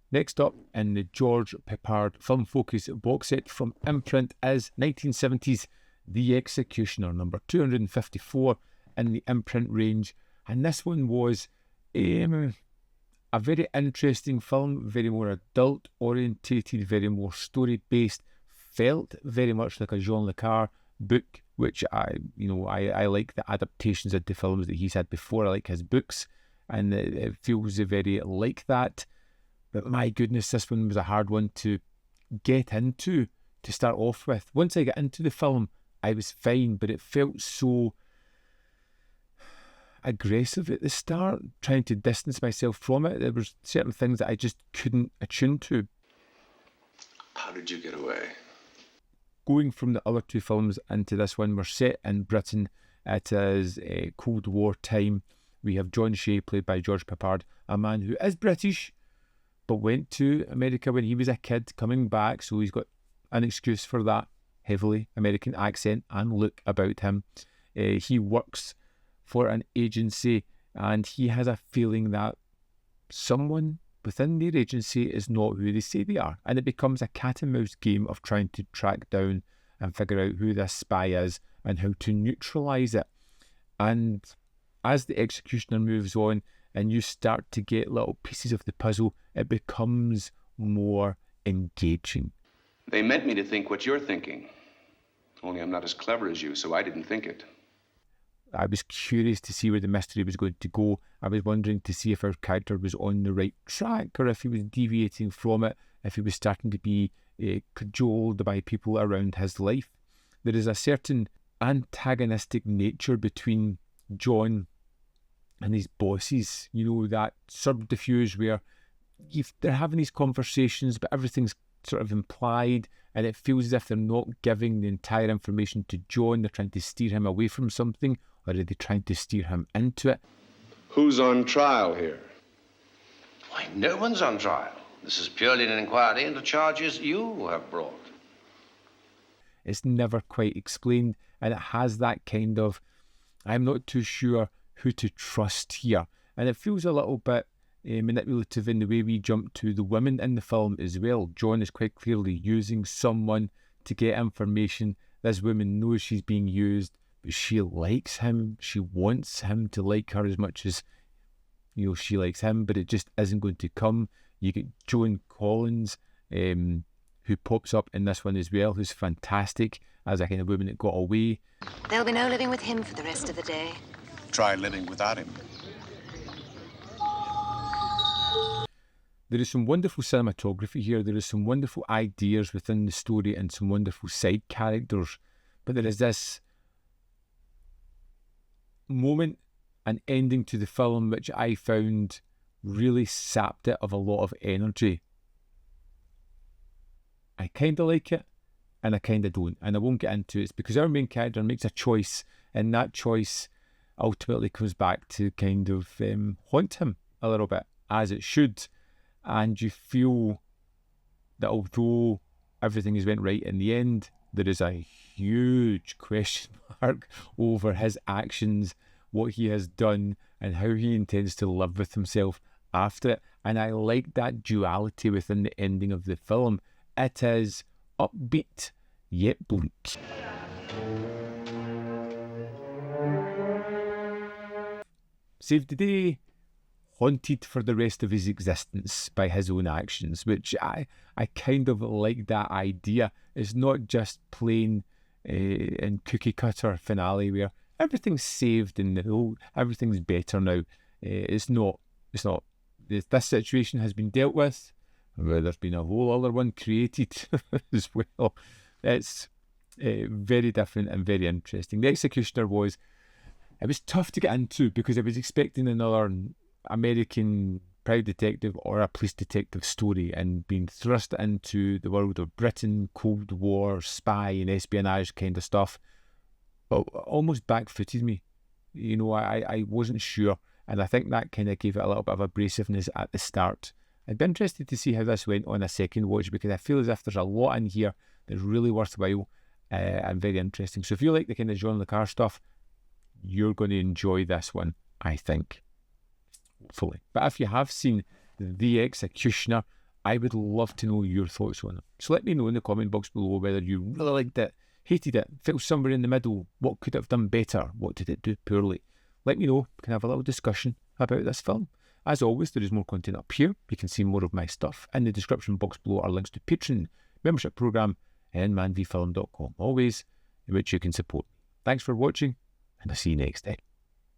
Next up in the George Peppard Film Focus box set from Imprint is 1970's The Executioner, number 254 in the Imprint range. And this one was a very interesting film, very more adult orientated, very more story based, felt very much like a Jean Le Carre book, which I like the adaptations into films that he's had before. I like his books, and it feels very like that. But my goodness, this one was a hard one to get into to start off with. Once I got into the film, I was fine, but it felt so aggressive at the start, trying to distance myself from it. There were certain things that I just couldn't attune to. How did you get away? Going from the other two films into this one, we're set in Britain. It is a Cold War time. We have John Shea, played by George Peppard, a man who is British, but went to America when he was a kid, coming back, so he's got an excuse for that heavily American accent and look about him. He works for an agency, and he has a feeling that someone within their agency is not who they say they are, and it becomes a cat and mouse game of trying to track down and figure out who this spy is and how to neutralise it. And as the executioner moves on and you start to get little pieces of the puzzle, it becomes more engaging. They meant me to think what you're thinking. Only I'm not as clever as you, so I didn't think it. I was curious to see where the mystery was going to go. I was wondering to see if our character was on the right track, or if he was deviating from it, if he was starting to be cajoled by people around his life. There is a certain antagonistic nature between John and his bosses, that subterfuge where they're having these conversations, but everything's sort of implied, and it feels as if they're not giving the entire information to John. They're trying to steer him away from something, or are they trying to steer him into it? Who's on trial here? Why, no one's on trial. This is purely an inquiry into charges you have brought. It's never quite explained, and it has that kind of, I'm not too sure who to trust here. And it feels a little bit manipulative in the way we jump to the women in the film as well. John is quite clearly using someone to get information. This woman knows she's being used, but she likes him. She wants him to like her as much as she likes him, but it just isn't going to come. You get Joan Collins, who pops up in this one as well, who's fantastic as a kind of woman that got away. There'll be no living with him for the rest of the day. Try living without him. There is some wonderful cinematography here. There is some wonderful ideas within the story and some wonderful side characters. But there is this moment and ending to the film which I found really sapped it of a lot of energy. I kind of like it and I kind of don't. And I won't get into it. It's because our main character makes a choice, and that choice ultimately comes back to kind of haunt him a little bit, as it should. And you feel that although everything has went right in the end, there is a huge question mark over his actions, what he has done, and how he intends to live with himself after it. And I like that duality within the ending of the film. It is upbeat, yet bleak. Saved the day, haunted for the rest of his existence by his own actions, which I kind of like that idea. It's not just plain and cookie cutter finale where everything's saved and everything's better now. It's not. This situation has been dealt with. There's been a whole other one created as well. It's very different and very interesting. The Executioner it was tough to get into because I was expecting another American private detective or a police detective story, and being thrust into the world of Britain, Cold War, spy and espionage kind of stuff. But almost backfooted me. I wasn't sure, and I think that kind of gave it a little bit of abrasiveness at the start. I'd be interested to see how this went on a second watch, because I feel as if there's a lot in here that's really worthwhile and very interesting. So if you like the kind of Jean Le Carre stuff, you're going to enjoy this one, I think. Hopefully. But if you have seen The Executioner, I would love to know your thoughts on it. So let me know in the comment box below whether you really liked it, hated it, felt somewhere in the middle, what could it have done better, what did it do poorly. Let me know, we can have a little discussion about this film. As always, there is more content up here. You can see more of my stuff. In the description box below are links to Patreon, membership programme, and manvfilm.com, always in which you can support me. Thanks for watching, and I'll see you next time.